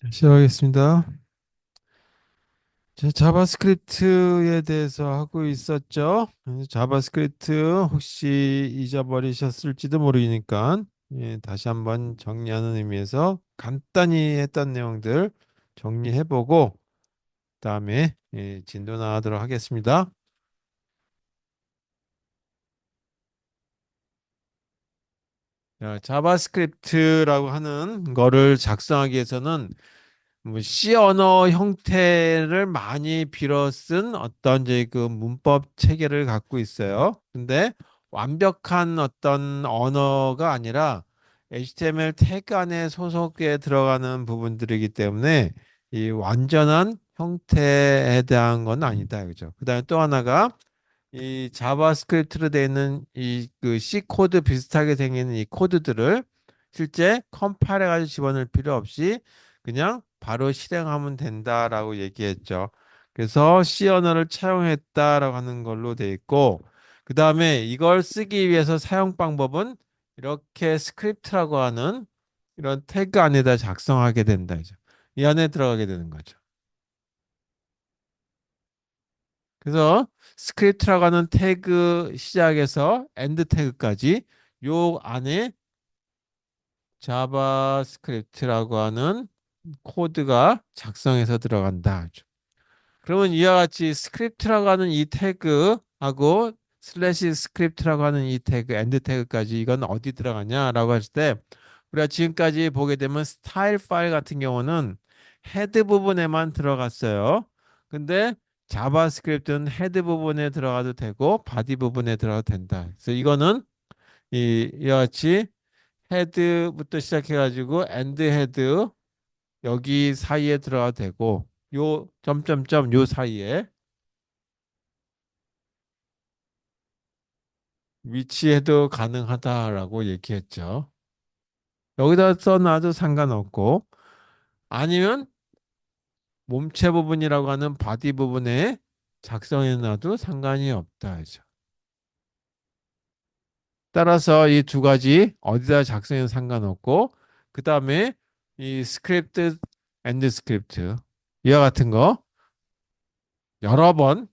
시작하겠습니다. 자바스크립트에 대해서 하고 있었죠. 자바스크립트 혹시 잊어버리셨을지도 모르니까 다시 한번 정리하는 의미에서 간단히 했던 내용들 정리해보고 그다음에 진도 나가도록 하겠습니다. 자바스크립트라고 하는 거를 작성하기 위해서는 뭐 C 언어 형태를 많이 빌어 쓴 어떤 이제 그 문법 체계를 갖고 있어요. 근데 완벽한 어떤 언어가 아니라 HTML 태그 안에 소속에 들어가는 부분들이기 때문에 이 완전한 형태에 대한 건 아니다. 그죠? 그다음에 또 하나가 이 자바스크립트로 되어 있는 이 그 C 코드 비슷하게 생기는 이 코드들을 실제 컴파일해 가지고 집어넣을 필요 없이 그냥 바로 실행하면 된다라고 얘기했죠. 그래서 C 언어를 차용했다라고 하는 걸로 되어 있고 그다음에 이걸 쓰기 위해서 사용 방법은 이렇게 스크립트라고 하는 이런 태그 안에다 작성하게 된다. 이죠. 이 안에 들어가게 되는 거죠. 그래서 스크립트라고 하는 태그 시작에서 엔드 태그까지 요 안에 자바스크립트라고 하는 코드가 작성해서 들어간다. 그러면 이와 같이 스크립트라고 하는 이 태그하고 슬래시 스크립트라고 하는 이 태그, 엔드 태그까지 이건 어디 들어가냐라고 했을 때 우리가 지금까지 보게 되면 스타일 파일 같은 경우는 헤드 부분에만 들어갔어요. 근데 자바스크립트는 헤드 부분에 들어가도 되고 바디 부분에 들어가도 된다. 그래서 이거는 이와 같이 헤드부터 시작해가지고 엔드 헤드 여기 사이에 들어가도 되고 요 점점점 요 사이에 위치해도 가능하다라고 얘기했죠. 여기다 써놔도 상관없고 아니면 몸체 부분이라고 하는 바디 부분에 작성해 놔도 상관이 없다 하죠. 따라서 이 두 가지 어디다 작성해도 상관없고 그 다음에 이 스크립트 엔드 스크립트 이와 같은 거 여러 번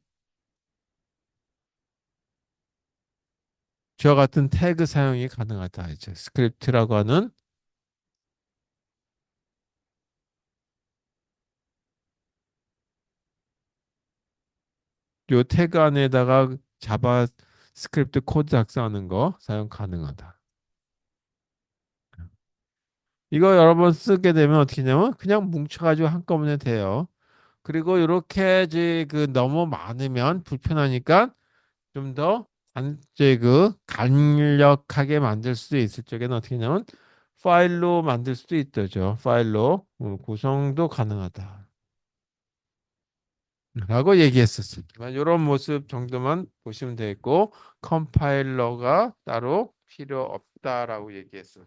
주와 같은 태그 사용이 가능하다 이제 스크립트라고 하는 요 태그 안에다가 자바 스크립트 코드 작성하는 거 사용 가능하다. 이거 여러 번 쓰게 되면 어떻게 되냐면 그냥 뭉쳐가지고 한꺼번에 돼요. 그리고 이렇게 이제 그 너무 많으면 불편하니까 좀 더 이제 그 간략하게 만들 수도 있을 적에는 어떻게 하냐면 파일로 만들 수도 있죠. 파일로 구성도 가능하다. 라고 얘기했었습니다. 이런 모습 정도만 보시면 되겠고 컴파일러가 따로 필요 없다라고 얘기했었죠.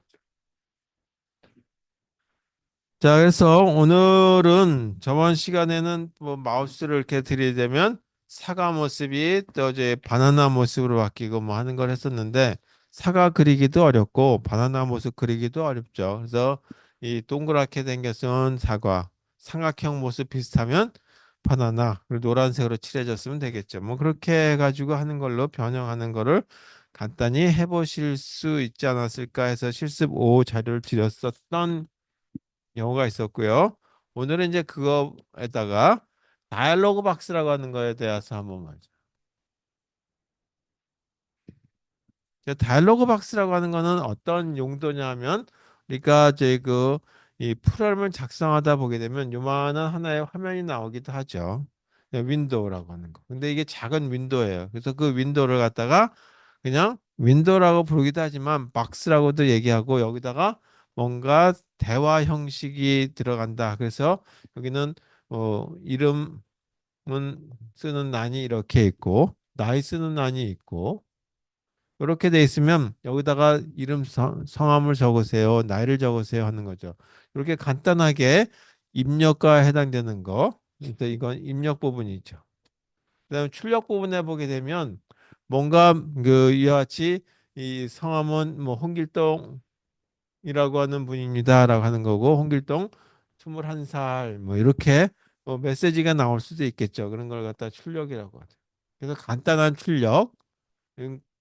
자, 그래서 오늘은 저번 시간에는 뭐 마우스를 이렇게 들이대면 사과 모습이 또 이제 바나나 모습으로 바뀌고 뭐 하는 걸 했었는데 사과 그리기도 어렵고 바나나 모습 그리기도 어렵죠. 그래서 이 동그랗게 생겼으면 사과, 삼각형 모습 비슷하면 바나나, 그리고 노란색으로 칠해졌으면 되겠죠. 뭐 그렇게 해가지고 하는 걸로 변형하는 거를 간단히 해보실 수 있지 않았을까 해서 실습 5 자료를 드렸었던 경우가 있었고요. 오늘은 이제 그거에다가 다이얼로그 박스라고 하는 거에 대해서 한번 말이죠. 다이얼로그 박스라고 하는 거는 어떤 용도냐면 그러니까 이제 그 이 프로그램을 작성하다 보게 되면 요만한 하나의 화면이 나오기도 하죠. 윈도우라고 하는 거. 근데 이게 작은 윈도우예요. 그래서 그 윈도우를 갖다가 그냥 윈도우라고 부르기도 하지만 박스라고도 얘기하고 여기다가 뭔가 대화 형식이 들어간다. 그래서 여기는 이름은 쓰는 란이 이렇게 있고 나이 쓰는 란이 있고 이렇게 돼 있으면 여기다가 이름 성함을 적으세요. 나이를 적으세요 하는 거죠. 이렇게 간단하게 입력과 해당되는 거. 일단 이건 입력 부분이죠. 그다음에 출력 부분에 보게 되면 뭔가 그 이와 같이 이 성함은 뭐 홍길동이라고 하는 분입니다라고 하는 거고 홍길동 21살 뭐 이렇게 뭐 메시지가 나올 수도 있겠죠. 그런 걸 갖다 출력이라고 하죠. 그래서 간단한 출력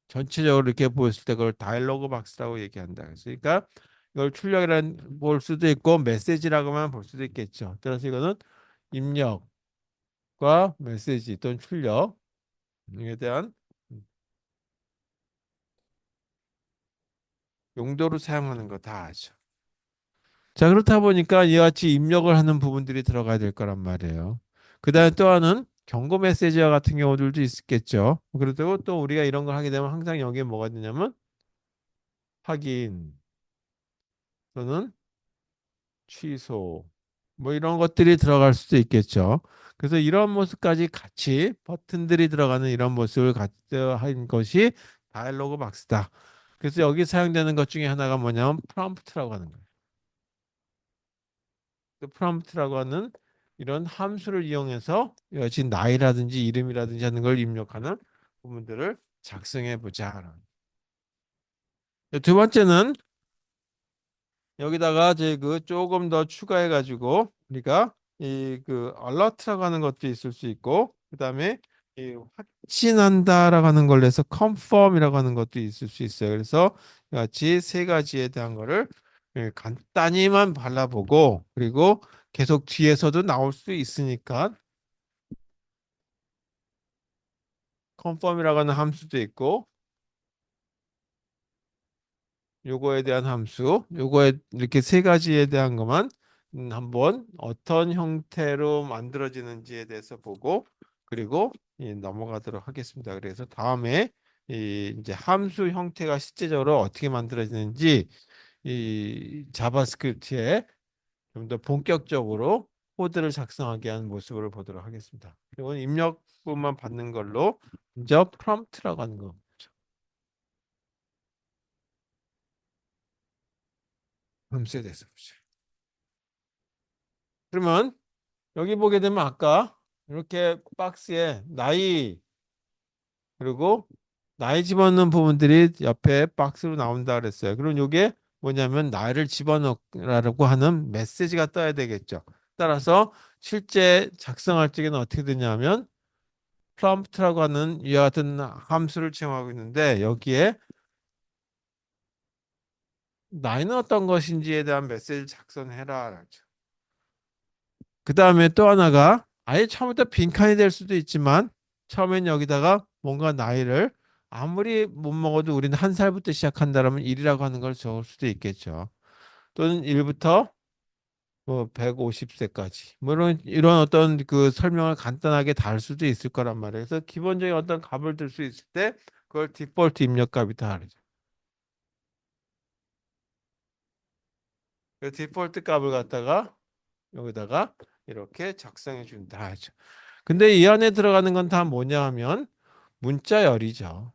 전체적으로 이렇게 보였을 때 그걸 다이alo그 박스라고 얘기한다. 그러니까 이걸 출력이란 볼 수도 있고 메시지라고만 볼 수도 있겠죠. 따라서 이거는 입력과 메시지 또는 출력에 대한 용도로 사용하는 거 다 아죠. 자, 그렇다 보니까 이와 같이 입력을 하는 부분들이 들어가야 될 거란 말이에요. 그다음에 또 하나는 경고 메시지와 같은 경우들도 있겠죠. 그리고 또 우리가 이런 걸 하게 되면 항상 여기에 뭐가 되냐면 확인 또는 취소 뭐 이런 것들이 들어갈 수도 있겠죠. 그래서 이런 모습까지 같이 버튼들이 들어가는 이런 모습을 한 것이 다이alo그 박스다. 그래서 여기 사용되는 것 중에 하나가 뭐냐면 프롬프트라고 하는 거예요. 그 프롬프트라고 하는 이런 함수를 이용해서 여지 나이라든지 이름이라든지 하는 걸 입력하는 부분들을 작성해 보자. 두 번째는 여기다가 이제 그 조금 더 추가해 가지고 우리가 이 그 alert 하는 것도 있을 수 있고 그다음에 이 확진한다라고 하는 걸로 해서 confirm이라고 하는 것도 있을 수 있어요. 그래서 같이 세 가지에 대한 거를 간단히만 발라보고 그리고 계속 뒤에서도 나올 수 있으니까 confirm이라고 하는 함수도 있고 요거에 대한 함수, 요거에 이렇게 세 가지에 대한 것만 한번 어떤 형태로 만들어지는지에 대해서 보고 그리고 넘어가도록 하겠습니다. 그래서 다음에 이제 함수 형태가 실제적으로 어떻게 만들어지는지 이 자바스크립트에 좀 더 본격적으로 코드를 작성하게 하는 모습을 보도록 하겠습니다. 이건 입력부만 받는 걸로 먼저 프롬프트라고 하는 거. 함수에 대해서 보죠. 그러면 여기 보게 되면 아까 이렇게 박스에 나이 그리고 나이 집어넣는 부분들이 옆에 박스로 나온다 그랬어요. 그럼 이게 뭐냐면 나이를 집어넣으라고 하는 메시지가 떠야 되겠죠. 따라서 실제 작성할 적에는 어떻게 되냐면 프롬프트라고 하는 이와 같은 함수를 채용하고 있는데 여기에 나이는 어떤 것인지에 대한 메시지를 작성해라. 그 다음에 또 하나가 아예 처음부터 빈칸이 될 수도 있지만 처음엔 여기다가 뭔가 나이를 아무리 못 먹어도 우리는 1살부터 시작한다라면 1이라고 하는 걸 적을 수도 있겠죠. 또는 1부터 뭐 150세까지 뭐 이런 어떤 그 설명을 간단하게 달 수도 있을 거란 말이에요. 그래서 기본적인 어떤 값을 들 수 있을 때 그걸 디폴트 입력값이다 그러죠. 그 디폴트 값을 갖다가 여기다가 이렇게 작성해 준다 하죠. 근데 이 안에 들어가는 건 다 뭐냐 하면 문자열이죠.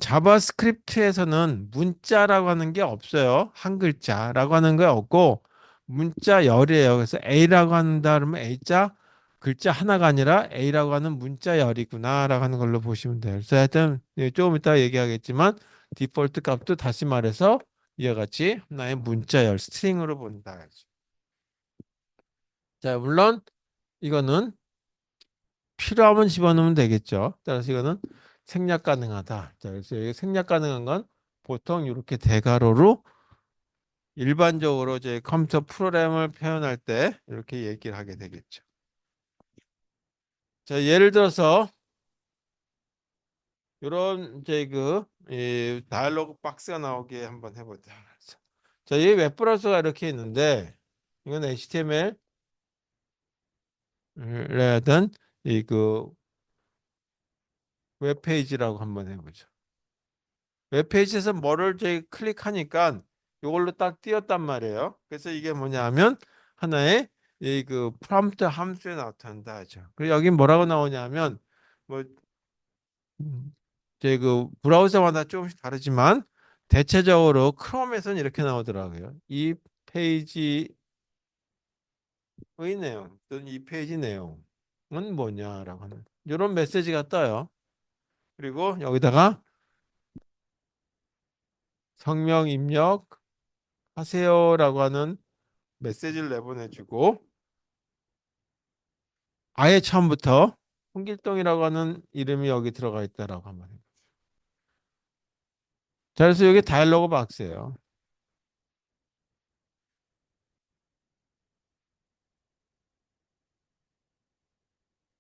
자바스크립트에서는 문자라고 하는 게 없어요. 한 글자라고 하는 게 없고 문자열이에요. 그래서 A라고 한다 그러면 A자 글자 하나가 아니라 A라고 하는 문자열이구나라고 하는 걸로 보시면 돼요. 그래서 하여튼 조금 이따 얘기하겠지만 디폴트 값도 다시 말해서 이와 같이 하나의 문자열 스트링으로 본다. 자, 물론 이거는 필요하면 집어넣으면 되겠죠. 따라서 이거는 생략 가능하다. 자, 그래서 여기 생략 가능한 건 보통 이렇게 대괄호로 일반적으로 이제 컴퓨터 프로그램을 표현할 때 이렇게 얘기를 하게 되겠죠. 자, 예를 들어서 이런 이제 이 다이얼로그 박스가 나오게 한번 해보자. 자, 이 웹브라우저가 이렇게 있는데 이건 HTML이라든 이 웹페이지라고 한번 해보죠. 웹페이지에서 뭐를 저희 클릭하니까 이걸로 딱 띄었단 말이에요. 그래서 이게 뭐냐 하면 하나의 이 프롬프트 함수에 나타난다 하죠. 그리고 여기 뭐라고 나오냐면 뭐 저희 브라우저마다 조금씩 다르지만 대체적으로 크롬에서는 이렇게 나오더라고요. 이 페이지의 내용 또는 이 페이지 내용은 뭐냐라고 하는 이런 메시지가 떠요. 그리고 여기다가 성명 입력 하세요라고 하는 메시지를 내보내주고 아예 처음부터 홍길동이라고 하는 이름이 여기 들어가 있다라고 한번 해요. 자, 그래서 여기 다이얼로그 박스예요.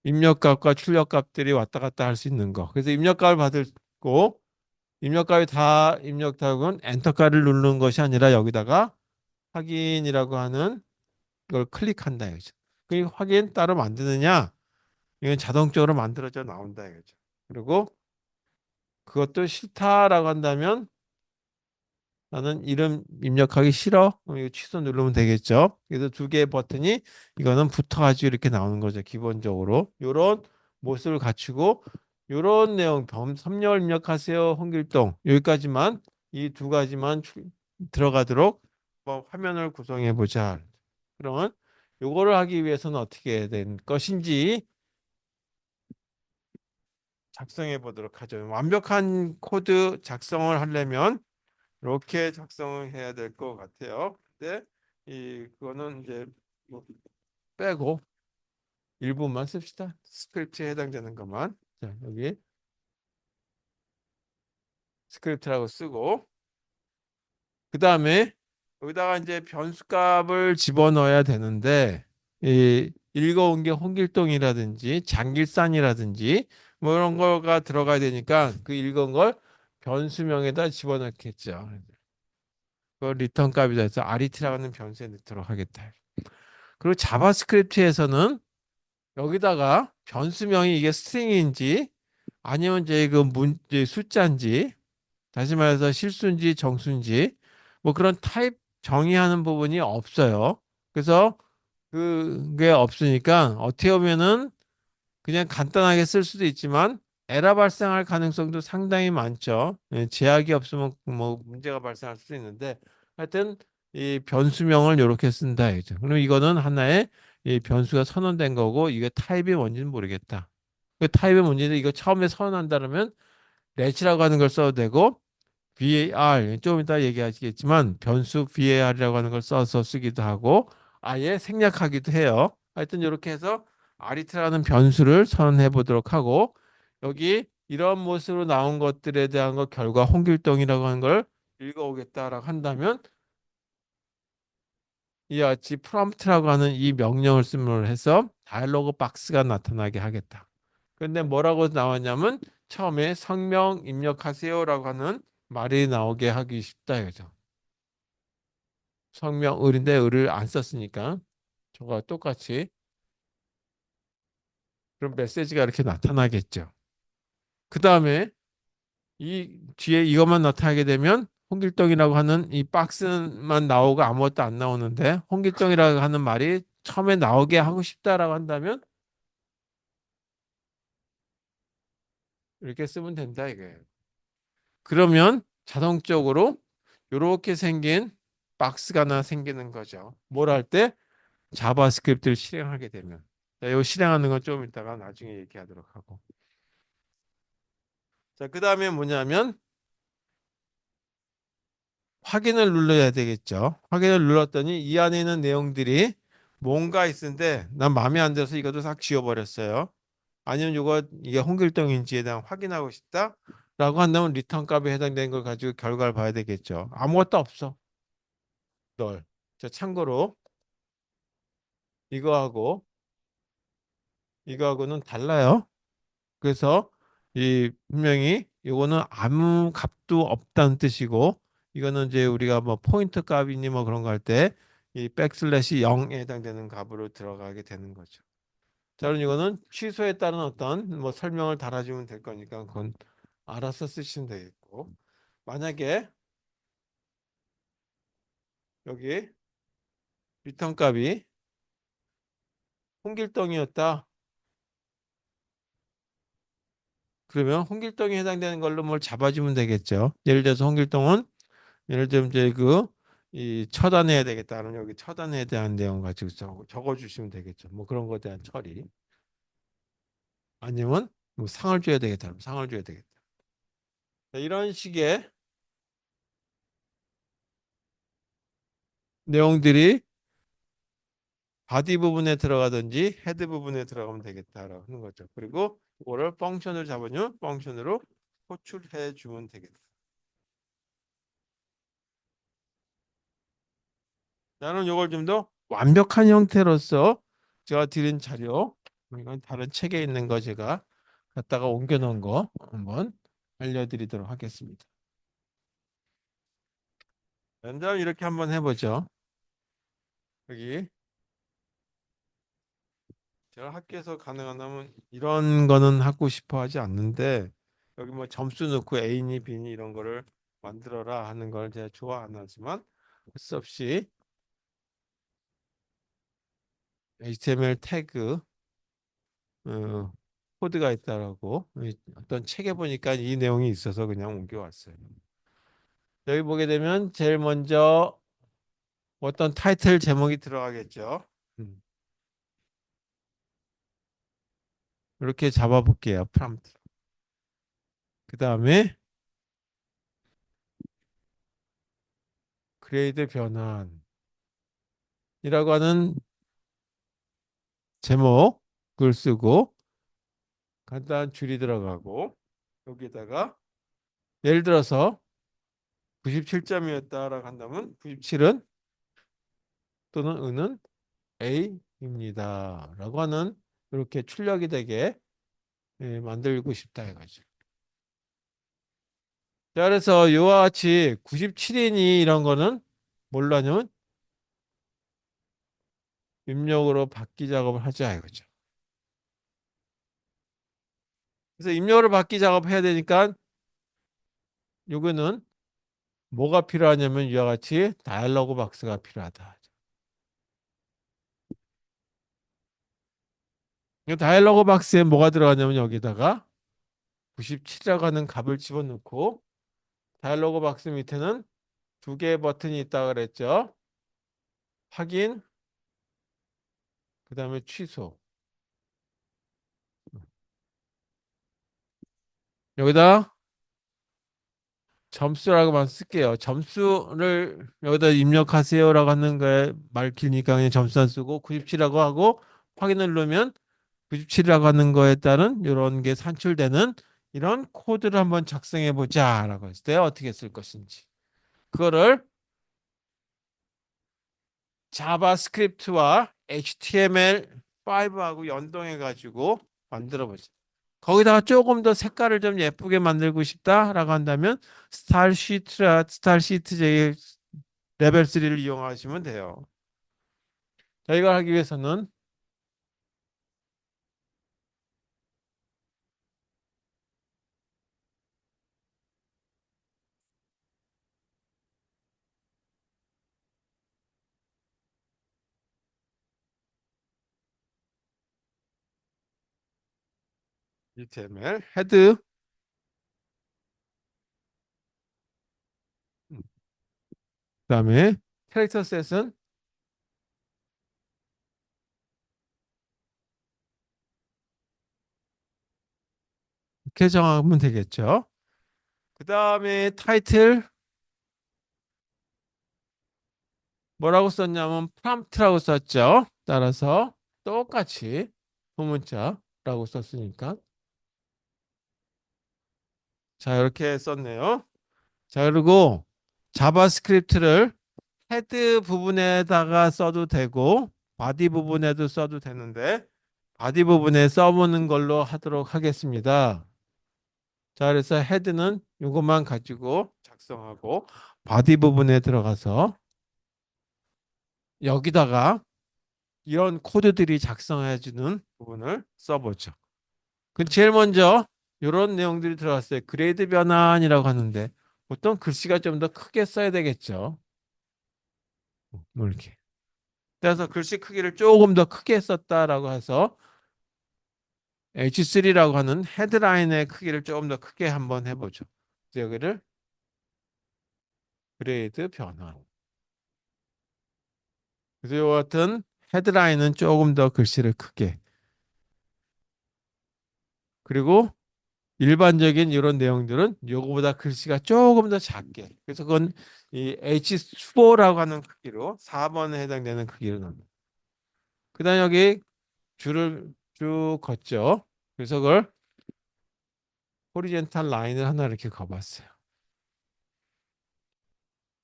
입력값과 출력값들이 왔다 갔다 할 수 있는 거. 그래서 입력값을 받고 입력값이 다 입력하고는 엔터가를 누르는 것이 아니라 여기다가 확인이라고 하는 걸 클릭한다 이거죠. 그 확인 따로 만드느냐? 이건 자동적으로 만들어져 나온다 이거죠. 그리고 그것도 싫다라고 한다면 나는 이름 입력하기 싫어. 그럼 이거 취소 누르면 되겠죠. 그래서 두 개의 버튼이 이거는 붙어가지고 이렇게 나오는 거죠. 기본적으로 요런 모습을 갖추고 요런 내용 섭렵 입력하세요. 홍길동 여기까지만 이 두 가지만 들어가도록 뭐 화면을 구성해 보자. 그러면 요거를 하기 위해서는 어떻게 해야 될 것인지 작성해 보도록 하죠. 완벽한 코드 작성을 하려면 이렇게 작성을 해야 될 것 같아요. 근데 이 그거는 이제 뭐 빼고 일부만 씁시다. 스크립트에 해당되는 것만. 자, 여기 스크립트라고 쓰고 그 다음에 여기다가 이제 변수값을 집어넣어야 되는데 이 읽어온 게 홍길동이라든지 장길산이라든지 뭐 이런 거가 들어가야 되니까 그 읽은 걸 변수명에다 집어넣겠죠. 그 리턴 값이다 해서 RET라고 하는 변수에 넣도록 하겠다. 그리고 자바스크립트에서는 여기다가 변수명이 이게 스트링인지 아니면 이제 그 이제 숫자인지 다시 말해서 실수인지 정수인지 뭐 그런 타입 정의하는 부분이 없어요. 그래서 그게 없으니까 어떻게 보면은 그냥 간단하게 쓸 수도 있지만 에러 발생할 가능성도 상당히 많죠. 예, 제약이 없으면 뭐 문제가 발생할 수도 있는데 하여튼 이 변수명을 이렇게 쓴다 이죠. 그럼 이거는 하나의 이 변수가 선언된 거고 이게 타입이 뭔지는 모르겠다. 그 타입이 뭔지는 이거 처음에 선언한다면 렛이라고 하는 걸 써도 되고 var 좀 이따 얘기하시겠지만 변수 var이라고 하는 걸 써서 쓰기도 하고 아예 생략하기도 해요. 하여튼 이렇게 해서 arith라는 변수를 선언해 보도록 하고 여기 이런 모습으로 나온 것들에 대한 거 결과 홍길동이라고 하는 걸 읽어오겠다라고 한다면 이와 같이 프롬프트라고 하는 이 명령을 쓰므로 해서 다이얼로그 박스가 나타나게 하겠다. 근데 뭐라고 나왔냐면 처음에 성명 입력하세요라고 하는 말이 나오게 하기 쉽다 이거죠. 성명 을인데 을을 안 썼으니까 저거 똑같이 그런 메시지가 이렇게 나타나겠죠. 그 다음에 이 뒤에 이것만 나타나게 되면 홍길동이라고 하는 이 박스만 나오고 아무것도 안 나오는데 홍길동이라고 하는 말이 처음에 나오게 하고 싶다라고 한다면 이렇게 쓰면 된다 이거예요. 그러면 자동적으로 이렇게 생긴 박스가 하나 생기는 거죠. 뭘 할 때? 자바스크립트를 실행하게 되면. 자, 이 실행하는 건 좀 이따가 나중에 얘기하도록 하고. 자, 그 다음에 뭐냐면 확인을 눌러야 되겠죠. 확인을 눌렀더니 이 안에 있는 내용들이 뭔가 있는데 난 마음에 안 들어서 이것도 싹 지워버렸어요. 아니면 이게 홍길동인지에 대한 확인하고 싶다라고 한다면 리턴 값에 해당되는 걸 가지고 결과를 봐야 되겠죠. 아무것도 없어. 널. 자, 참고로 이거하고 이거하고는 달라요. 그래서 이 분명히 이거는 아무 값도 없다는 뜻이고 이거는 이제 우리가 뭐 포인트 값이니 뭐 그런 거 할 때 이 백슬래시 0에 해당되는 값으로 들어가게 되는 거죠. 자, 그럼 이거는 취소에 따른 어떤 뭐 설명을 달아주면 될 거니까 그건 알아서 쓰시면 되겠고 만약에 여기 리턴 값이 홍길동이었다. 그러면 홍길동에 해당되는 걸로 뭘 잡아주면 되겠죠. 예를 들어서 홍길동은 예를 들면 이제 이 처단해야 되겠다는 여기 처단에 대한 내용 가지고 적어주시면 되겠죠. 뭐 그런 거에 대한 처리 아니면 뭐 상을 줘야 되겠다. 상을 줘야 되겠다. 자, 이런 식의 내용들이 바디 부분에 들어가든지 헤드 부분에 들어가면 되겠다라고 하는 거죠. 그리고 이거를 펑션을 잡으면 펑션으로 호출해 주면 되겠다. 나는 이걸 좀 더 완벽한 형태로서 제가 드린 자료, 이건 다른 책에 있는 거 제가 갖다가 옮겨 놓은 거 한번 알려드리도록 하겠습니다. 연장 이렇게 한번 해보죠. 여기 제가 학교에서 가능하다면 이런 거는 하고 싶어 하지 않는데 여기 뭐 점수 넣고 A니 B니 이런 거를 만들어라 하는 걸 제가 좋아 안 하지만 할 수 없이 HTML 태그 어, 코드가 있다라고 어떤 책에 보니까 이 내용이 있어서 그냥 옮겨왔어요. 여기 보게 되면 제일 먼저 어떤 타이틀 제목이 들어가겠죠. 음, 이렇게 잡아볼게요. 프롬프트. 그 다음에 그레이드 변환이라고 하는 제목을 쓰고 간단한 줄이 들어가고 여기다가 예를 들어서 97점이었다라고 한다면 97은 또는 은은 A입니다. 라고 하는 이렇게 출력이 되게 만들고 싶다 이거죠. 자, 그래서 이와 같이 97이니 이런 거는 뭘로 하냐면 입력으로 받기 작업을 하자 이거죠. 그래서 입력으로 받기 작업 해야 되니까 요거는 뭐가 필요하냐면 이와 같이 다이얼로그 박스가 필요하다. 이 다이얼로그 박스에 뭐가 들어가냐면 여기다가 97이라고 하는 값을 집어넣고 다이얼로그 박스 밑에는 두 개의 버튼이 있다고 그랬죠. 확인, 그 다음에 취소. 여기다 점수라고만 쓸게요. 점수를 여기다 입력하세요라고 하는 거에 말 길니까 그냥 점수만 쓰고 97이라고 하고 확인을 누르면 97이라고 하는 거에 따른 이런 게 산출되는 이런 코드를 한번 작성해 보자라고 했을 때 어떻게 쓸 것인지. 그거를 자바스크립트와 HTML5하고 연동해 가지고 만들어 보자. 거기다가 조금 더 색깔을 좀 예쁘게 만들고 싶다라고 한다면 스타일시트 제 레벨 3를 이용하시면 돼요. 자, 이걸 하기 위해서는 HTML 헤드 그다음에 캐릭터 셋은 이렇게 정하면 되겠죠. 그다음에 타이틀 뭐라고 썼냐면 프롬프트라고 썼죠. 따라서 똑같이 소문자라고 썼으니까 자 이렇게 썼네요. 자 그리고 자바스크립트를 헤드 부분에다가 써도 되고 바디 부분에도 써도 되는데 바디 부분에 써보는 걸로 하도록 하겠습니다. 자 그래서 헤드는 이것만 가지고 작성하고 바디 부분에 들어가서 여기다가 이런 코드들이 작성해주는 부분을 써보죠. 그 제일 먼저 이런 내용들이 들어갔어요. 그레이드 변환이라고 하는데 보통 글씨가 좀 더 크게 써야 되겠죠. 뭐 이렇게. 그래서 글씨 크기를 조금 더 크게 썼다라고 해서 H3라고 하는 헤드라인의 크기를 조금 더 크게 한번 해보죠. 그래서 여기를 그레이드 변환. 그래서 이 같은 헤드라인은 조금 더 글씨를 크게. 그리고 일반적인 이런 내용들은 요거보다 글씨가 조금 더 작게. 그래서 그건 이 H4라고 하는 크기로 4번에 해당되는 크기로 나옵니다. 그다음 여기 줄을 쭉 걷죠. 그래서 그걸 호리젠탈 라인을 하나 이렇게 그어봤어요.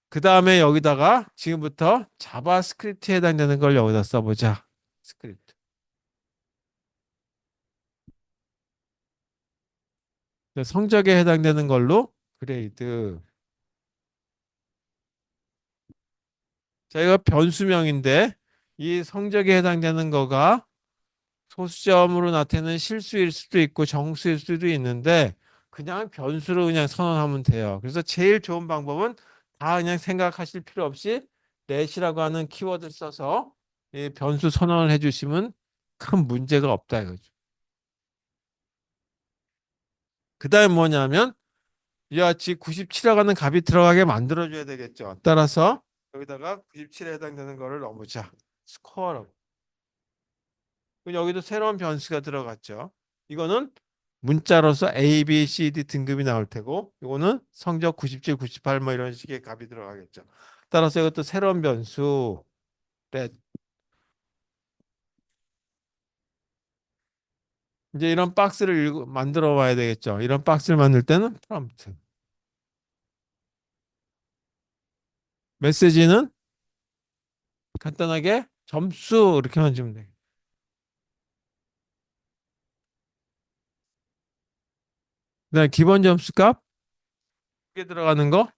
그 다음에 여기다가 지금부터 자바스크립트에 해당되는 걸 여기다 써보자. 스크립트. 성적에 해당되는 걸로 그레이드. 자, 이거 변수명인데 이 성적에 해당되는 거가 소수점으로 나타내는 실수일 수도 있고 정수일 수도 있는데 그냥 변수로 그냥 선언하면 돼요. 그래서 제일 좋은 방법은 다 그냥 생각하실 필요 없이 let이라고 하는 키워드를 써서 이 변수 선언을 해주시면 큰 문제가 없다 이거죠. 그 다음에 뭐냐면 이와 같이 97이라고 하는 값이 들어가게 만들어줘야 되겠죠. 따라서 여기다가 97에 해당되는 거를 넣어보자. 스코어라고. 그럼 여기도 새로운 변수가 들어갔죠. 이거는 문자로서 A, B, C, D 등급이 나올 테고 이거는 성적 97, 98 뭐 이런 식의 값이 들어가겠죠. 따라서 이것도 새로운 변수 let. 이제 이런 박스를 만들어 봐야 되겠죠. 이런 박스를 만들 때는 프롬프트. 메시지는 간단하게 점수 이렇게만 주면 돼. 그다음에 기본 점수 값 이게 들어가는 거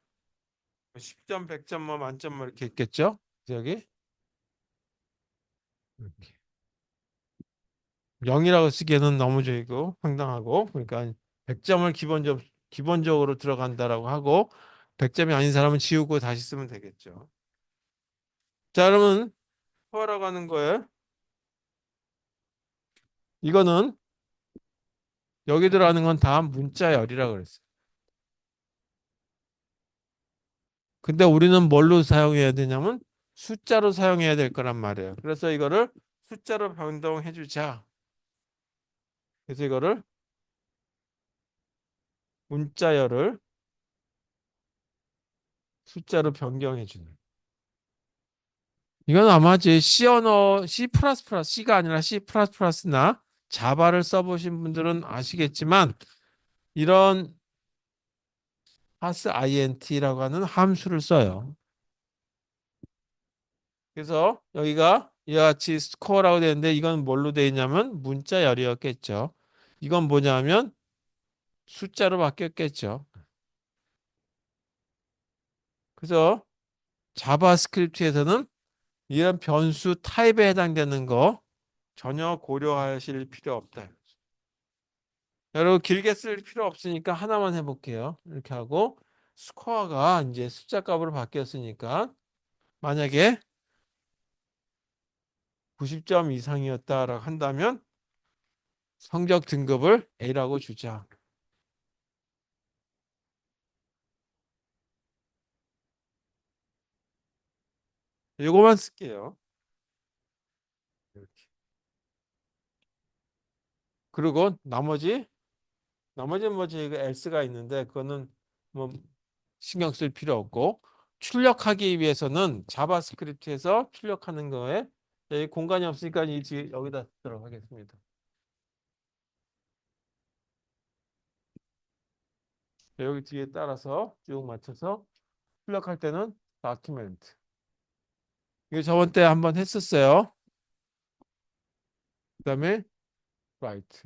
10점, 100점, 뭐 만점 뭐 이렇게 있겠죠. 여기 이렇게 0이라고 쓰기에는 너무 저이고 황당하고 그러니까 100점을 기본적으로 들어간다라고 하고 100점이 아닌 사람은 지우고 다시 쓰면 되겠죠. 자, 그러면 포괄하고 하는 거예요. 이거는 여기 들어가는 건 다 문자열이라고 그랬어요. 근데 우리는 뭘로 사용해야 되냐면 숫자로 사용해야 될 거란 말이에요. 그래서 이거를 숫자로 변동해 주자. 그래서 이거를 문자열을 숫자로 변경해 주는. 이건 아마 제 C 언어 C 플러스 플러스 C가 아니라 C 플러스 플러스나 자바를 써보신 분들은 아시겠지만 이런 파스 int라고 하는 함수를 써요. 그래서 여기가 이와 같이 스코어라고 되는데 이건 뭘로 되어 있냐면 문자열이었겠죠. 이건 뭐냐면 숫자로 바뀌었겠죠. 그래서 자바스크립트에서는 이런 변수 타입에 해당되는 거 전혀 고려하실 필요 없다. 여러분 길게 쓸 필요 없으니까 하나만 해볼게요. 이렇게 하고 스코어가 이제 숫자 값으로 바뀌었으니까 만약에 90점 이상이었다라고 한다면 성적 등급을 A라고 주자. 이거만 쓸게요. 이렇게. 그리고 나머지는 뭐 저희가 S가 있는데 그거는 뭐 신경 쓸 필요 없고 출력하기 위해서는 자바스크립트에서 출력하는 거에 여기 공간이 없으니까 이 뒤에 여기다 쓰도록 하겠습니다. 여기 뒤에 따라서 쭉 맞춰서 출력할 때는 document. 이거 저번 때 한번 했었어요. 그다음에 write.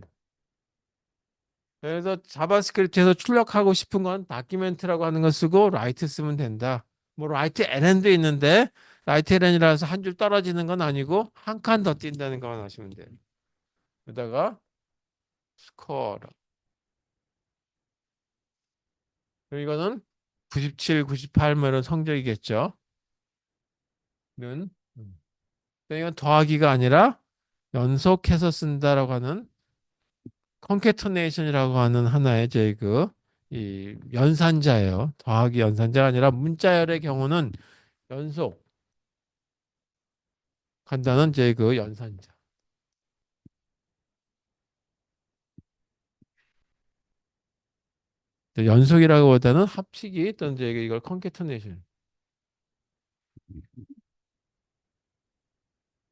그래서 자바스크립트에서 출력하고 싶은 건 document라고 하는 거 쓰고 write 쓰면 된다. 뭐 write ln도 있는데 write ln이라서 한 줄 떨어지는 건 아니고 한 칸 더 뛴다는 것만 하시면 돼요. 여기다가 score. 그럼 이거는 97, 98 뭐 이런 성적이겠죠. 는 이건 더하기가 아니라 연속해서 쓴다라고 하는 컨캐터네이션이라고 하는 하나의 저희 이 연산자예요. 더하기 연산자가 아니라 문자열의 경우는 연속한다는 저희 연산자. 연속이라기보다는 합치기 또는 저희 이걸 컨캐터네이션.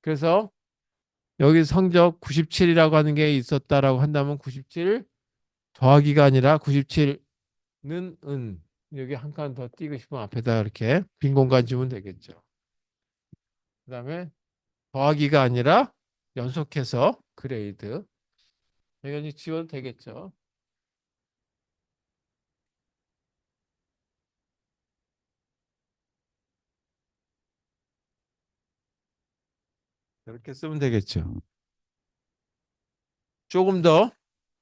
그래서 여기 성적 97이라고 하는 게 있었다라고 한다면 97 더하기가 아니라 97는 은. 여기 한 칸 더 띄고 싶으면 앞에다 이렇게 빈 공간 주면 되겠죠. 그다음에 더하기가 아니라 연속해서 그레이드. 당연히 지워도 되겠죠. 이렇게 쓰면 되겠죠. 조금 더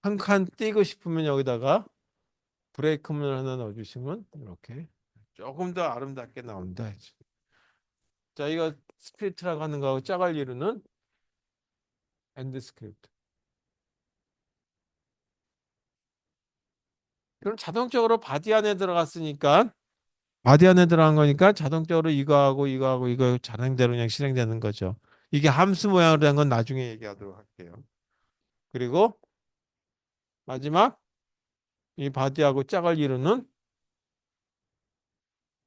한 칸 띄고 싶으면 여기다가 브레이크문을 하나 넣어주시면 이렇게 조금 더 아름답게 나온다. 자, 이거 스크립트라고 하는 거하고 짝을 이루는 엔드 스크립트. 그럼 자동적으로 바디 안에 들어갔으니까 바디 안에 들어간 거니까 자동적으로 이거하고 이거하고 이거 자동대로 그냥 실행되는 거죠. 이게 함수 모양으로 된 건 나중에 얘기하도록 할게요. 그리고 마지막 이 바디하고 짝을 이루는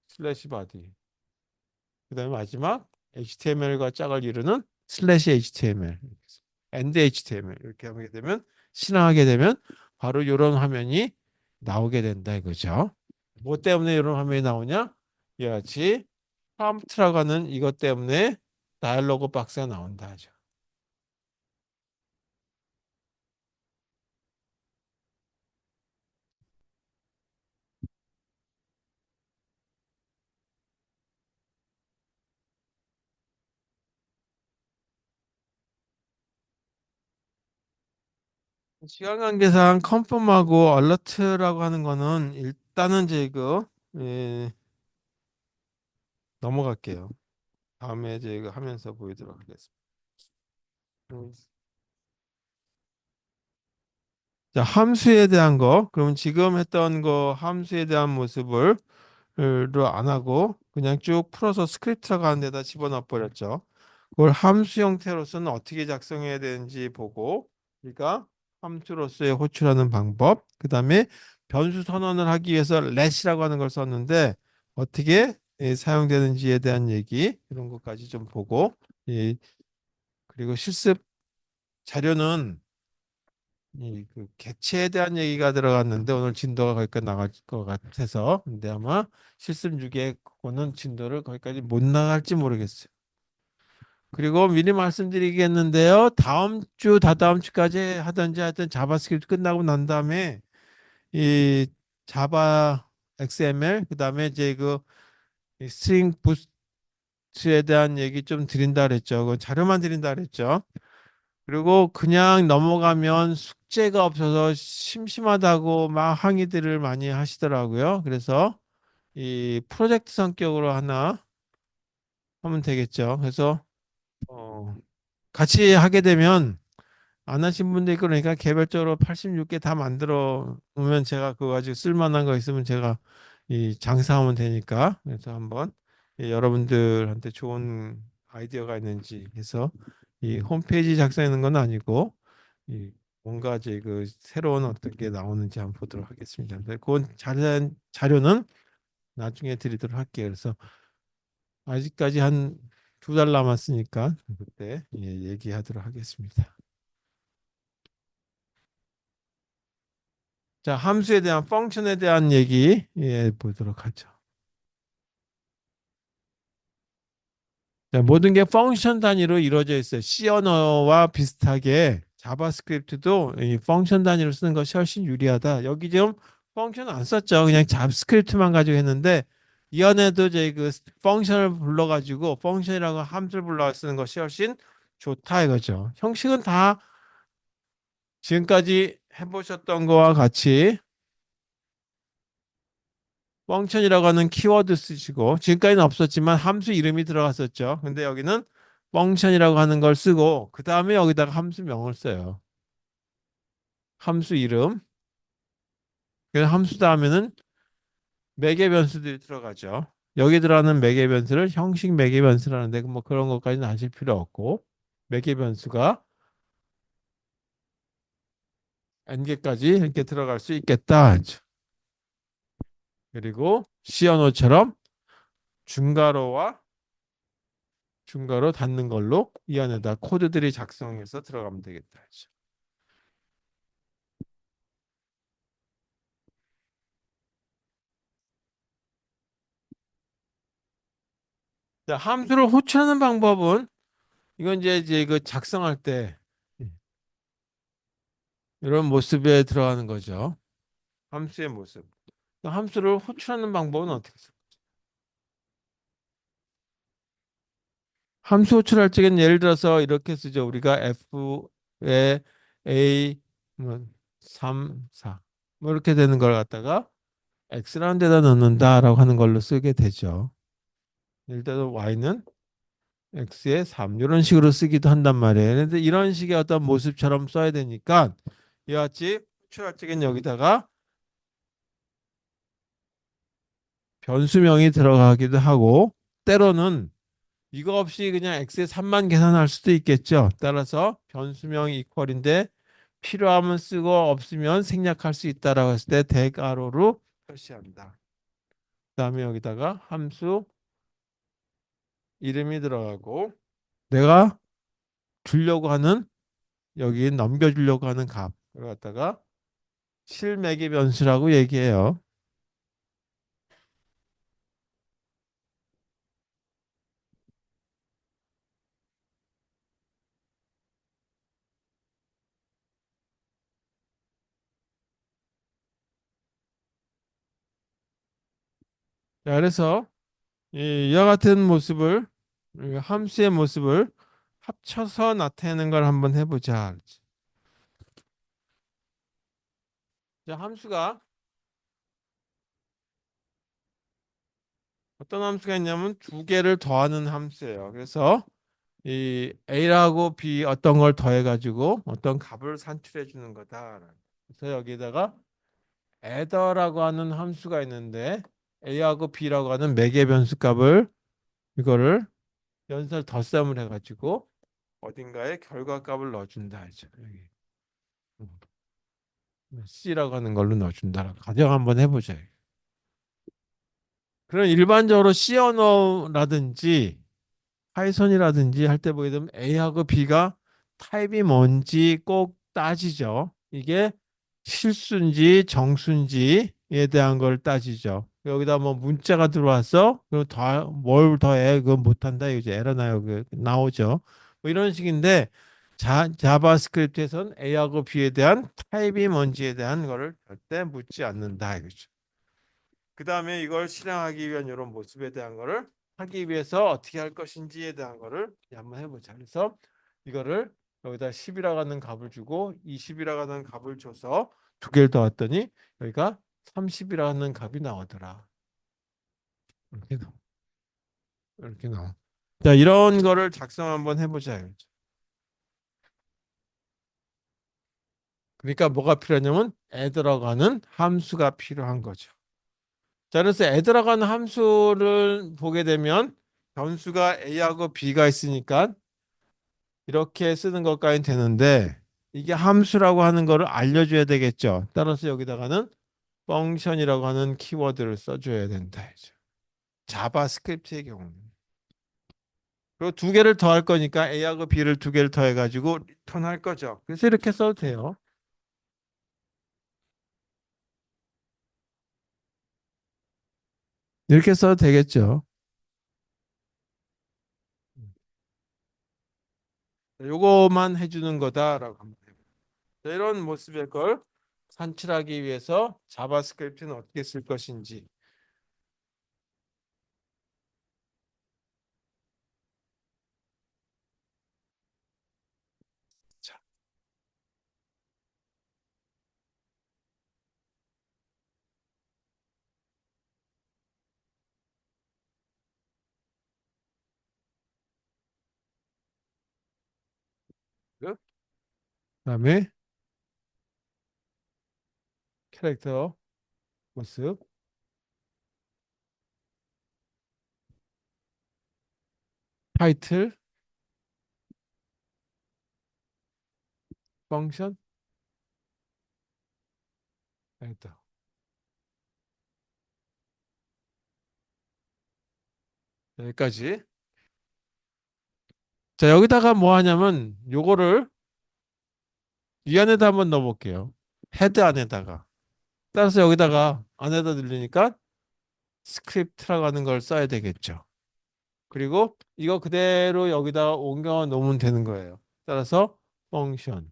슬래시 바디. 그다음에 마지막 HTML과 짝을 이루는 슬래시 HTML, 엔드 HTML 이렇게 하게 되면 실행하게 되면 바로 이런 화면이 나오게 된다 이거죠. 뭐 때문에 이런 화면이 나오냐? 이와 같이 프롬프트라고 하는 이것 때문에 다이얼로그 박스가 나온다 하죠. 시간 관계상 컨펌하고 얼러트라고 하는 거는 일단은 이제 이거 예, 넘어갈게요. 다음에 이제 이거 하면서 보이도록 하겠습니다. 음. 자, 함수에 대한 거. 그럼 지금 했던 거 함수에 대한 모습을 안 하고 그냥 쭉 풀어서 스크립트라고 하는 데다 집어넣어 버렸죠. 그걸 함수 형태로서는 어떻게 작성해야 되는지 보고 그러니까 함수로서의 호출하는 방법 그다음에 변수 선언을 하기 위해서 let이라고 하는 걸 썼는데 어떻게 사용되는지에 대한 얘기 이런 것까지 좀 보고 그리고 실습 자료는 그 개체에 대한 얘기가 들어갔는데 오늘 진도가 거기까지 나갈 것 같아서 근데 아마 실습 6에 그거는 진도를 거기까지 못 나갈지 모르겠어요. 그리고 미리 말씀드리겠는데요. 다음 주, 다다음 주까지 하든지 하여튼 자바스크립트 끝나고 난 다음에 이 자바 XML 그다음에 이제 이 스트링 부스트에 대한 얘기 좀 드린다 그랬죠. 그 자료만 드린다 그랬죠. 그리고 그냥 넘어가면 숙제가 없어서 심심하다고 막 항의들을 많이 하시더라고요. 그래서 이 프로젝트 성격으로 하나 하면 되겠죠. 그래서 어, 같이 하게 되면 안 하신 분도 있고 그러니까 개별적으로 86개 다 만들어 놓으면 제가 그거 가지고 쓸만한 거 있으면 제가 이 장사하면 되니까 그래서 한번 여러분들한테 좋은 아이디어가 있는지 해서 이 홈페이지 작성하는 건 아니고 이 뭔가 이제 그 새로운 어떤 게 나오는지 한번 보도록 하겠습니다. 근데 그건 자세한 자료는 나중에 드리도록 할게요. 그래서 아직까지 한 2달 남았으니까 그때 얘기하도록 하겠습니다. 자, 함수에 대한 펑션에 대한 얘기 보도록 하죠. 자, 모든 게 펑션 단위로 이루어져 있어요. C 언어와 비슷하게 자바스크립트도 이 펑션 단위로 쓰는 것이 훨씬 유리하다. 여기 지금 펑션 안 썼죠. 그냥 자바스크립트만 가지고 했는데 이 안에도 이제 그 펑션을 불러가지고 펑션이라고 함수를 불러 쓰는 것이 훨씬 좋다 이거죠. 형식은 다 지금까지 해보셨던 거와 같이 펑션이라고 하는 키워드 쓰시고 지금까지는 없었지만 함수 이름이 들어갔었죠. 근데 여기는 펑션이라고 하는 걸 쓰고 그 다음에 여기다가 함수명을 써요. 함수 이름. 그래서 함수 다음에는 매개 변수들이 들어가죠. 여기 들어가는 매개 변수를 형식 매개 변수라는데 뭐 그런 것까지는 아실 필요 없고 매개 변수가 n개까지 이렇게 들어갈 수 있겠다. 그리고 C 언어처럼 중괄호와 중괄호 닫는 걸로 이 안에다 코드들이 작성해서 들어가면 되겠다. 자, 함수를 호출하는 방법은 이건 이제 그 작성할 때 이런 모습에 들어가는 거죠. 함수의 모습. 함수를 호출하는 방법은 어떻게 써요? 함수 호출할 적엔 예를 들어서 이렇게 쓰죠. 우리가 f에 a 뭐 3, 4. 뭐 이렇게 되는 걸 갖다가 x라는 데다 넣는다라고 하는 걸로 쓰게 되죠. 예를 들어 y는 x의 3 이런 식으로 쓰기도 한단 말이에요. 그런데 이런 식의 어떤 모습처럼 써야 되니까 이와 같이 호출할 적엔 여기다가 변수명이 들어가기도 하고 때로는 이거 없이 그냥 x의 3만 계산할 수도 있겠죠. 따라서 변수명 이퀄인데 필요하면 쓰고 없으면 생략할 수 있다라고 했을 때 대괄호로 표시한다. 그다음에 여기다가 함수 이름이 들어가고 내가 주려고 하는 여기 넘겨주려고 하는 값을 갖다가 실매기 변수라고 얘기해요. 자, 그래서 이와 같은 모습을 이 함수의 모습을 합쳐서 나타내는 걸 한번 해보자. 자, 함수가 어떤 함수가 있냐면 두 개를 더하는 함수예요. 그래서 이 A라고 B 어떤 걸 더해가지고 어떤 값을 산출해 주는 거다. 그래서 여기다가 adder라고 하는 함수가 있는데 A하고 B라고 하는 매개 변수 값을 이거를 연설 덧셈을 해가지고 어딘가에 결과 값을 넣어준다. 이죠. 여기 C라고 하는 걸로 넣어준다. 가정 한번 해보자. 그럼 일반적으로 C 언어라든지 파이썬이라든지 할 때 보게 되면 A하고 B가 타입이 뭔지 꼭 따지죠. 이게 실수인지 정수인지에 대한 걸 따지죠. 여기다 뭐 문자가 들어왔어? 그럼 뭘 더해? 그건 못한다. 이제 에러 나요. 나오죠. 뭐 이런 식인데 자바스크립트에서는 A하고 B에 대한 타입이 뭔지에 대한 거를 절대 묻지 않는다. 이거죠. 그 다음에 이걸 실행하기 위한 이런 모습에 대한 거를 하기 위해서 어떻게 할 것인지에 대한 거를 한번 해보자. 그래서 이거를 여기다 10이라고 하는 값을 주고 20이라고 하는 값을 줘서 두 개를 더했더니 여기가 30이라고 하는 값이 나오더라. 이렇게 나와. 이렇게 나와. 자, 이런 거를 작성 한번 해보자. 그러니까 뭐가 필요하냐면 애들어가 는 함수가 필요한 거죠. 자, 그래서 애들어가 는 함수를 보게 되면 변수가 A하고 B가 있으니까 이렇게 쓰는 것까지 되는데 이게 함수라고 하는 거를 알려줘야 되겠죠. 따라서 여기다가는 펑션이라고 하는 키워드를 써줘야 된다. 이죠. 자바스크립트의 경우는. 그리고 두 개를 더할 거니까 A하고 B를 두 개를 더해가지고 리턴할 거죠. 그래서 이렇게 써도 돼요. 이렇게 써도 되겠죠. 요거만 해주는 거다라고 합니다. 이런 모습의 걸 산출하기 위해서 자바스크립트는 어떻게 쓸 것인지. 자, 그다음에 캐릭터 모습, 타이틀, 펑션, 캐릭터. 여기까지. 자, 여기다가 뭐 하냐면 요거를 이 안에다 한번 넣어볼게요. 헤드 안에다가. 따라서 여기다가 안에다 들리니까 스크립트라고 하는 걸 써야 되겠죠. 그리고 이거 그대로 여기다가 옮겨 놓으면 되는 거예요. 따라서 펑션,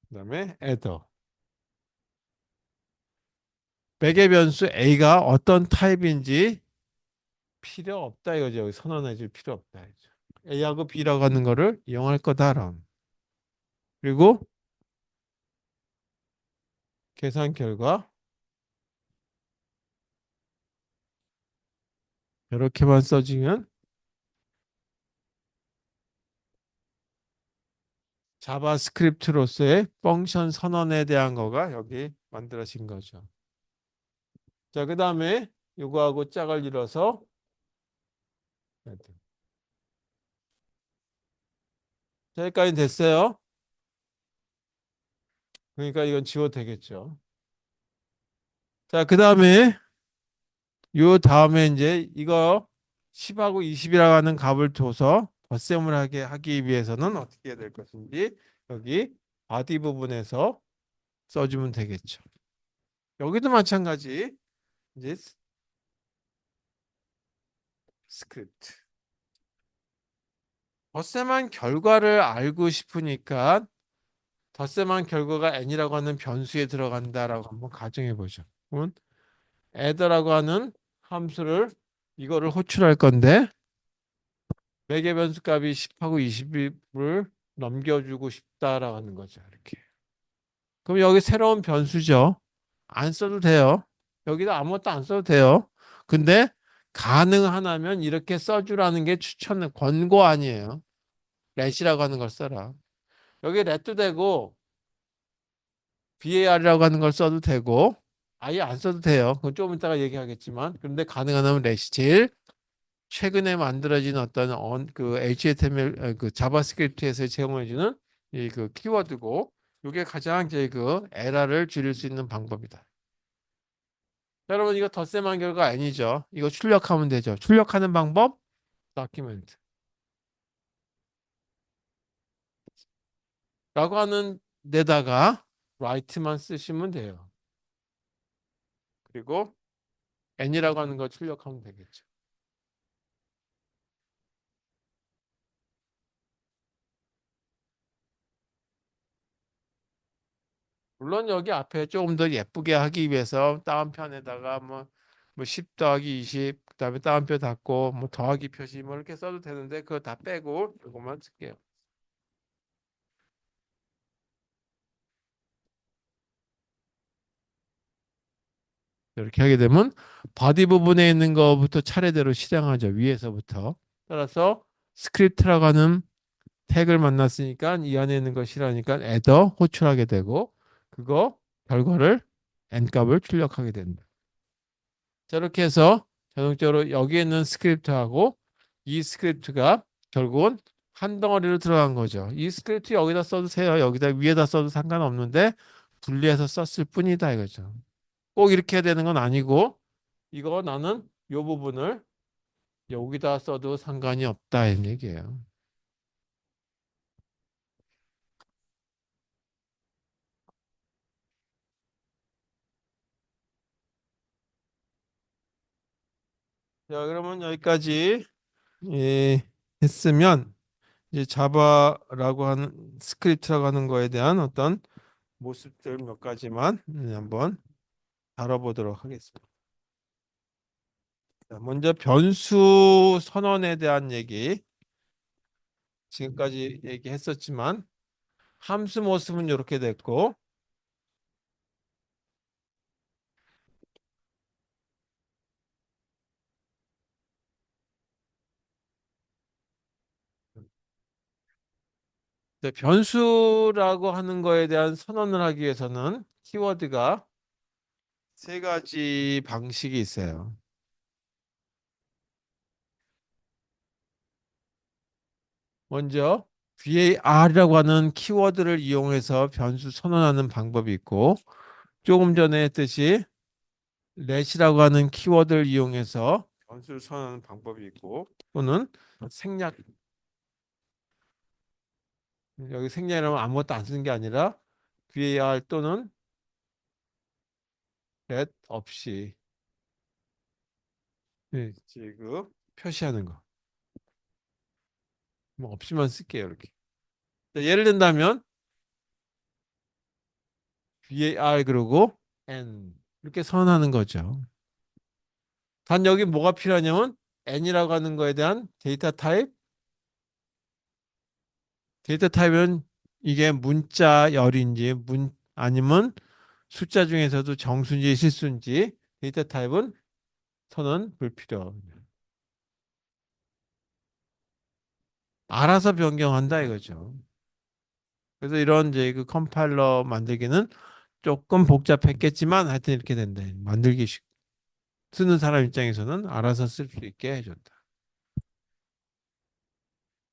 그다음에 애더. 매개 변수 A가 어떤 타입인지 필요 없다 이거죠. 여기 선언해 줄 필요 없다 이거죠. A하고 B라고 하는 거를 이용할 거다라는. 그리고 계산 결과 이렇게만 써주면 자바스크립트로서의 펑션 선언에 대한 거가 여기 만들어진 거죠. 자, 그 다음에 이거하고 짝을 이뤄서 자, 여기까지 됐어요. 그러니까 이건 지워도 되겠죠. 자, 그 다음에 요 다음에 이제 이거 10하고 20이라고 하는 값을 둬서 덧셈을 하기 위해서는 어떻게 해야 될 것인지 여기 바디 부분에서 써주면 되겠죠. 여기도 마찬가지. 이제 스크립트. 덧셈한 결과를 알고 싶으니까 덧셈한 결과가 n이라고 하는 변수에 들어간다라고 한번 가정해 보죠. 그러면 add라고 하는 함수를 이거를 호출할 건데 매개 변수 값이 10하고 20을 넘겨주고 싶다라고 하는 거죠. 이렇게. 그럼 여기 새로운 변수죠. 안 써도 돼요. 여기다 아무것도 안 써도 돼요. 근데 가능하다면 이렇게 써주라는 게 권고 아니에요. let이라고 하는 걸 써라. 여기 let도 되고 var이라고 하는 걸 써도 되고 아예 안 써도 돼요. 그건 좀 이따가 얘기하겠지만 그런데 가능하다면 let이 제일 최근에 만들어진 어떤 그 HTML 그 자바스크립트에서 제공해주는 이 그 키워드고 이게 가장 이제 그 에러를 줄일 수 있는 방법이다. 자, 여러분 이거 덧셈한 결과 아니죠. 이거 출력하면 되죠. 출력하는 방법 document라고 하는 데다가 write만 쓰시면 돼요. 그리고 n이라고 하는 거 출력하면 되겠죠. 물론 여기 앞에 조금 더 예쁘게 하기 위해서 다운편에다가 뭐 10 더하기 20 그다음에 다운표 닫고 뭐 더하기 표시 뭐 이렇게 써도 되는데 그거 다 빼고 이것만 쓸게요. 이렇게 하게 되면 바디 부분에 있는 거부터 차례대로 실행하죠. 위에서부터. 따라서 스크립트라고 하는 태그를 만났으니까 이 안에 있는 거 실하니까 애더 호출하게 되고 그거 결과를 n 값을 출력하게 된다. 저렇게 해서 자동적으로 여기에 있는 스크립트하고 이 스크립트가 결국은 한 덩어리로 들어간 거죠. 이 스크립트 여기다 써도 돼요. 여기다 위에다 써도 상관없는데 분리해서 썼을 뿐이다 이거죠. 꼭 이렇게 해야 되는 건 아니고 이거 나는 이 부분을 여기다 써도 상관이 없다 이런 얘기예요. 자, 그러면 여기까지 예, 했으면 이제 자바라고 하는 스크립트라고 하는 거에 대한 어떤 모습들 몇 가지만 한번 다뤄보도록 하겠습니다. 자, 먼저 변수 선언에 대한 얘기 지금까지 얘기했었지만 함수 모습은 이렇게 됐고 이제 변수라고 하는 거에 대한 선언을 하기 위해서는 키워드가 세 가지 방식이 있어요. 먼저 var이라고 하는 키워드를 이용해서 변수 선언하는 방법이 있고 조금 전에 했듯이 let이라고 하는 키워드를 이용해서 변수를 선언하는 방법이 있고 또는 생략 여기 생략이라면 아무것도 안 쓰는 게 아니라 var 또는 that 없이 지금 표시하는 거. 뭐 없이만 쓸게요 이렇게. 자, 예를 든다면 var 그러고 n 이렇게 선언하는 거죠. 단 여기 뭐가 필요하냐면 n이라고 하는 거에 대한 데이터 타입은 이게 문자열인지 아니면 숫자 중에서도 정수인지 실수인지 데이터 타입은 선언 불필요. 알아서 변경한다 이거죠. 그래서 이런 이제 그 컴파일러 만들기는 조금 복잡했겠지만 하여튼 이렇게 된다. 만들기 쉽. 쓰는 사람 입장에서는 알아서 쓸 수 있게 해준다.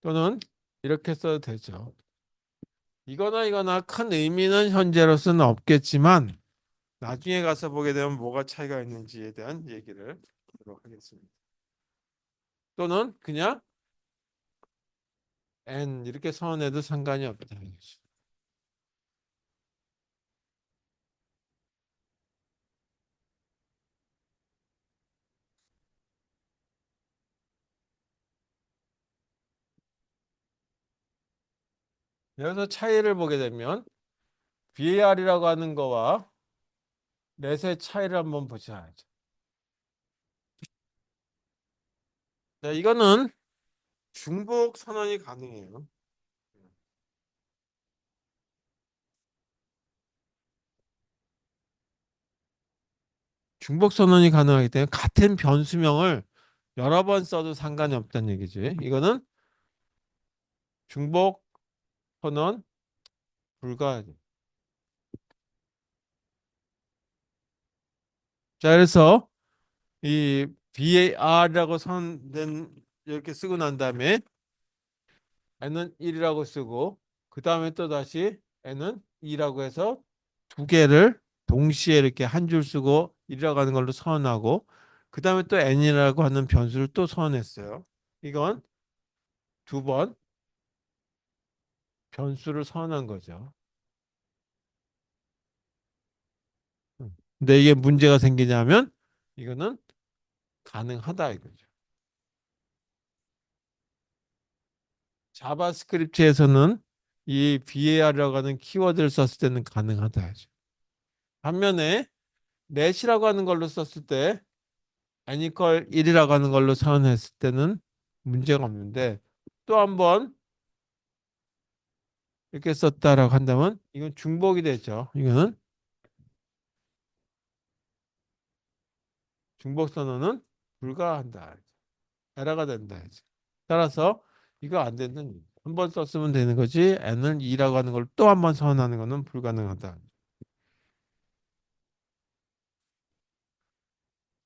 또는 이렇게 써도 되죠. 이거나 이거나 큰 의미는 현재로서는 없겠지만 나중에 가서 보게 되면 뭐가 차이가 있는지에 대한 얘기를 하도록 하겠습니다. 또는 그냥 n 이렇게 선언해도 상관이 없다. 여기서 차이를 보게 되면 VAR이라고 하는 거와 넷의 차이를 한번 보셔야죠. 자, 이거는 중복 선언이 가능해요. 중복 선언이 가능하기 때문에 같은 변수명을 여러 번 써도 상관이 없다는 얘기지. 이거는 중복 선언 불가. 자, 그래서 이 VAR이라고 선된 이렇게 쓰고 난 다음에 n은 1이라고 쓰고 그 다음에 또 다시 n은 2라고 해서 두 개를 동시에 이렇게 한 줄 쓰고 1이라고 하는 걸로 선언하고 그 다음에 또 n이라고 하는 변수를 또 선언했어요. 이건 두 번 변수를 선언한 거죠. 근데 이게 문제가 생기냐면 이거는 가능하다 이거죠. 자바스크립트에서는 이 var이라고 하는 키워드를 썼을 때는 가능하다 하죠. 반면에 net이라고 하는 걸로 썼을 때 n equal 1이라고 하는 걸로 선언했을 때는 문제가 없는데 또 한번 이렇게 썼다라고 한다면 이건 중복이 되죠. 이거는 중복 선언은 불가한다. 에러가 된다. 따라서 이거 안 되는 한 번 썼으면 되는 거지 n을 2라고 하는 걸 또 한 번 선언하는 것은 불가능하다.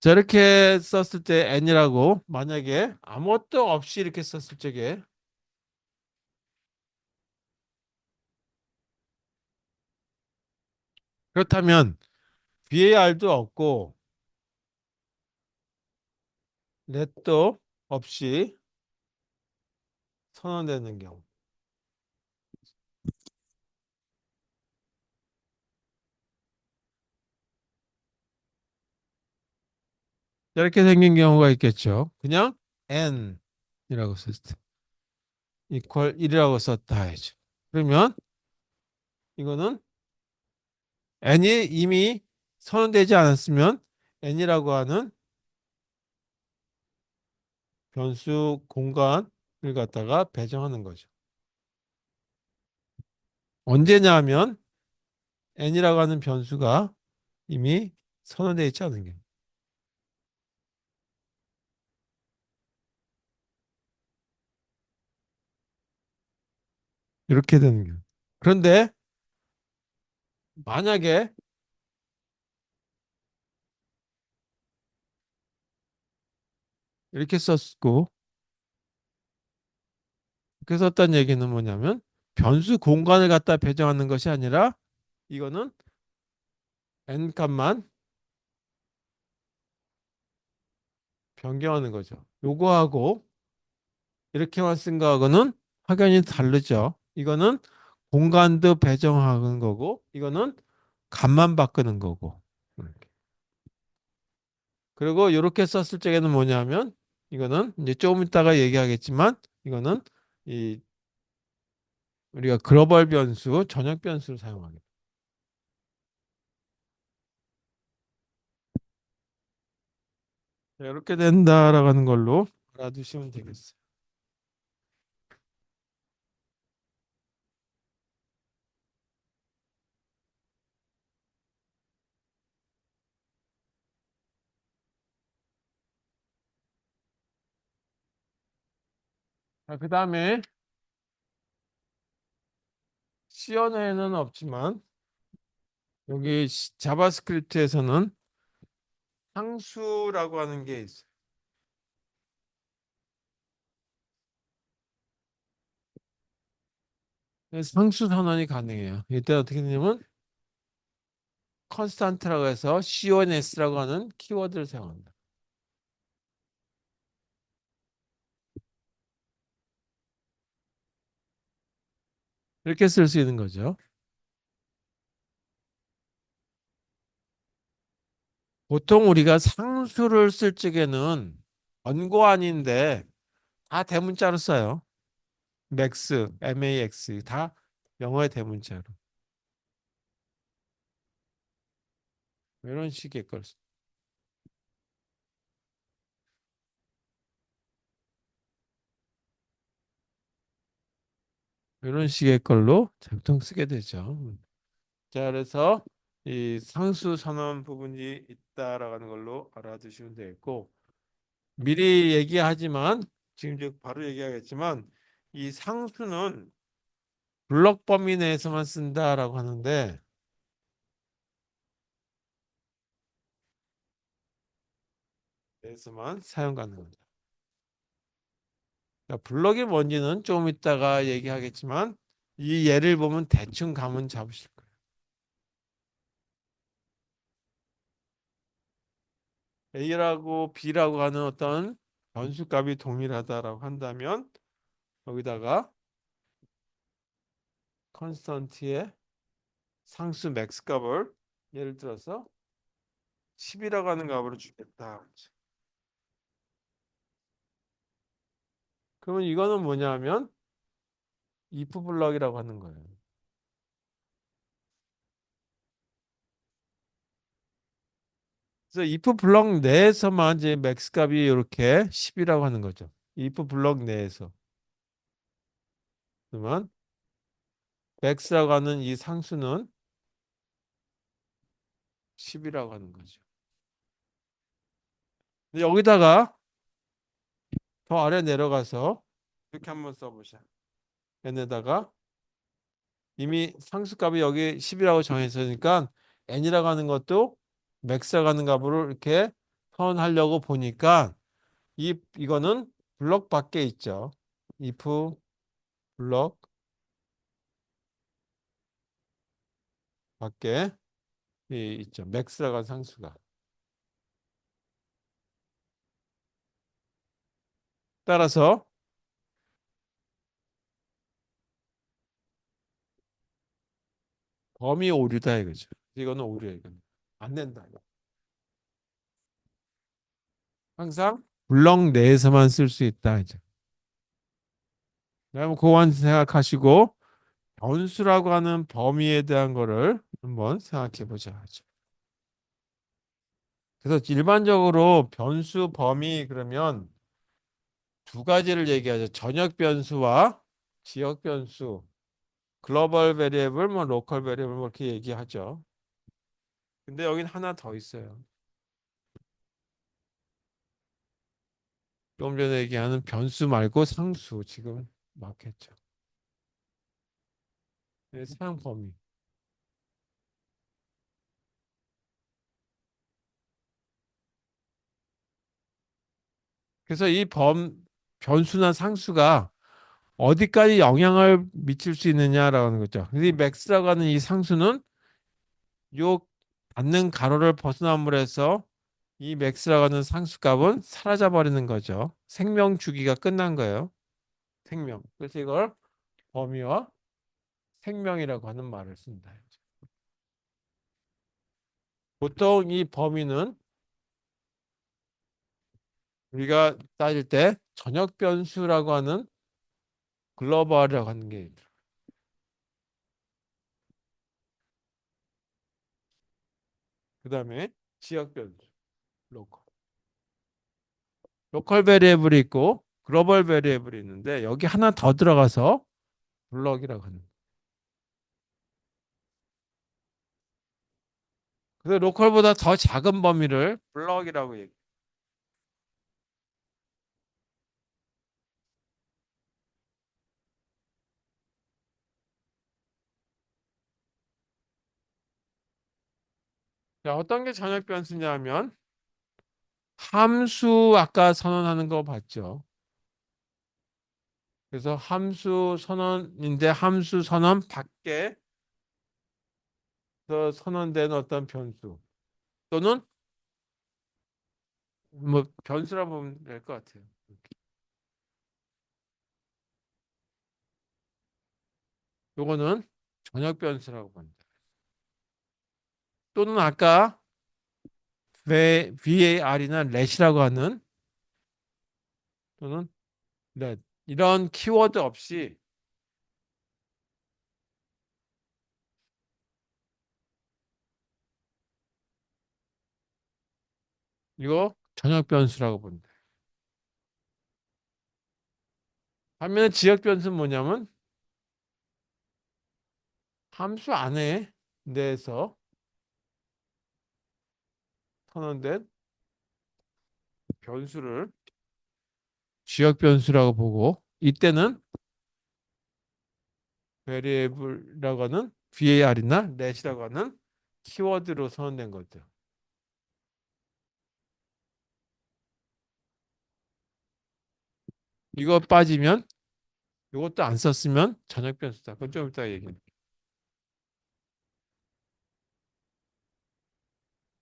저렇게 썼을 때 n이라고 만약에 아무것도 없이 이렇게 썼을 적에 그렇다면 var도 없고 let도 없이 선언되는 경우 이렇게 생긴 경우가 있겠죠. 그냥 n이라고 썼을 때 equal 1이라고 썼다 해야죠. 그러면 이거는 n이 이미 선언되지 않았으면 n이라고 하는 변수 공간을 갖다가 배정하는 거죠. 언제냐 하면 n이라고 하는 변수가 이미 선언되어 있지 않은 게 이렇게 되는 거예요. 그런데 만약에 이렇게 썼고 이렇게 썼다는 얘기는 뭐냐면 변수 공간을 갖다 배정하는 것이 아니라 이거는 n 값만 변경하는 거죠. 요거하고 이렇게만 쓴 거하고는 확연히 다르죠. 이거는 공간도 배정하는 거고, 이거는 값만 바꾸는 거고. 이렇게. 그리고 이렇게 썼을 적에는 뭐냐면, 이거는 이제 조금 이따가 얘기하겠지만, 이거는 이 우리가 글로벌 변수, 전역 변수를 사용하게. 이렇게 된다라고 하는 걸로 알아두시면 되겠어요. 자, 그 다음에 C언어에는 없지만 여기 자바스크립트에서는 상수라고 하는 게 있어요. 그래서 상수 선언이 가능해요. 이때 어떻게 되냐면 컨스탄트라고 해서 CONS라고 하는 키워드를 사용합니다. 이렇게 쓸 수 있는 거죠. 보통 우리가 상수를 쓸 적에는 언고안인데 다 대문자로 써요. max, max 다 영어의 대문자로. 이런 식의 걸 이런 식의 걸로 보통 쓰게 되죠. 자, 그래서 이 상수 선언 부분이 있다라고 하는 걸로 알아두시면 되겠고 미리 얘기하지만 지금 이제 바로 얘기하겠지만 이 상수는 블록 범위 내에서만 쓴다라고 하는데 내에서만 사용 가능합니다. 그러니까 블럭이 뭔지는 좀 이따가 얘기하겠지만 이 예를 보면 대충 감은 잡으실 거예요. A라고 B라고 하는 어떤 변수값이 동일하다라고 한다면 여기다가 컨스턴트의 상수 맥스 값을 예를 들어서 10이라고 하는 값으로 주겠다. 그러면 이거는 뭐냐면 if 블럭이라고 하는 거예요. 그래서 if 블럭 내에서만 이제 맥스 값이 이렇게 10이라고 하는 거죠. if 블럭 내에서. 그러면 max라고 하는 이 상수는 10이라고 하는 거죠. 근데 여기다가 더 아래 내려가서 이렇게 한번 써보자. n에다가 이미 상수값이 여기 10이라고 정했으니까 n이라고 하는 것도 max라고 하는 값으로 이렇게 표현하려고 보니까 이거는 블럭 밖에 있죠. if 블럭 밖에 있죠. max라고 하는 상수가. 따라서 범위 오류다 이거죠. 이거는 오류야 이거는. 안 된다. 이거. 항상 블럭 내에서만 쓸 수 있다 이제. 그다음에 그건 생각하시고 변수라고 하는 범위에 대한 거를 한번 생각해 보자. 그래서 일반적으로 변수 범위 그러면 두 가지를 얘기하죠. 전역 변수와 지역 변수, 글로벌 베리애블, 뭐 로컬 베리애블 뭐 이렇게 얘기하죠. 근데 여긴 하나 더 있어요. 조금 전에 얘기하는 변수 말고 상수 지금 막혔죠. 네, 사용 범위. 그래서 이 변수나 상수가 어디까지 영향을 미칠 수 있느냐라고 하는 거죠. 그래서 이 맥스라고 하는 이 상수는 요 닫는 가로를 벗어남으로 해서 이 맥스라고 하는 상수값은 사라져 버리는 거죠. 생명 주기가 끝난 거예요. 생명. 그래서 이걸 범위와 생명이라고 하는 말을 씁니다. 보통 이 범위는 우리가 따질 때 전역 변수라고 하는 글로벌이라고 하는 게 있어요. 그다음에 지역 변수, 로컬. 로컬 베리애블이 있고 글로벌 베리애블이 있는데 여기 하나 더 들어가서 블럭이라고 하는. 그래서 로컬보다 더 작은 범위를 블럭이라고 얘기해요. 자, 어떤 게 전역 변수냐면 함수 아까 선언하는 거 봤죠? 그래서 함수 선언인데 함수 선언 밖에서 선언된 어떤 변수 또는 뭐 변수라 보면 될 것 같아요. 요거는 전역 변수라고 봅니다. 또는 아까 VAR이나 let이라고 하는 또는 let 이런 키워드 없이 이거 전역 변수라고 봅니다. 반면에 지역 변수는 뭐냐면 함수 안에 내에서 선언된 변수를 지역 변수라고 보고 이때는 variable이라고 하는 var이나 let이라고 하는 키워드로 선언된 것들. 이거 빠지면 이것도 안 썼으면 전역 변수다. 그건 좀 이따 얘기해.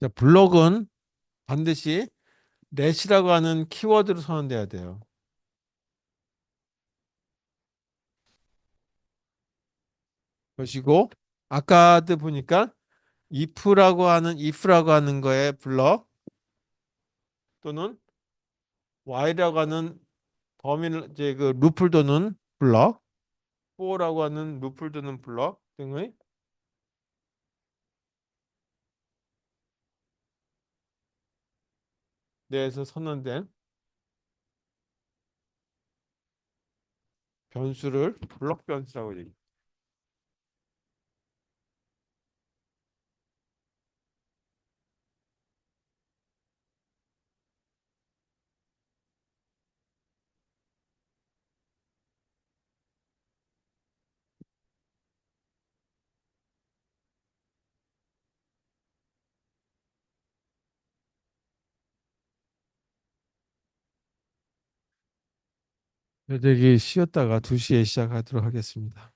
자, 블록은 반드시 let이라고 하는 키워드로 선언돼야 돼요. 그것이고 아까도 보니까 if라고 하는 거에 블럭 또는 while이라고 하는 범위를 이제 그 루프를 도는 블럭, for라고 하는 루프를 도는 블럭 등의 내에서 선언된 변수를 블록 변수라고 얘기해요. 되게 쉬었다가 2시에 시작하도록 하겠습니다.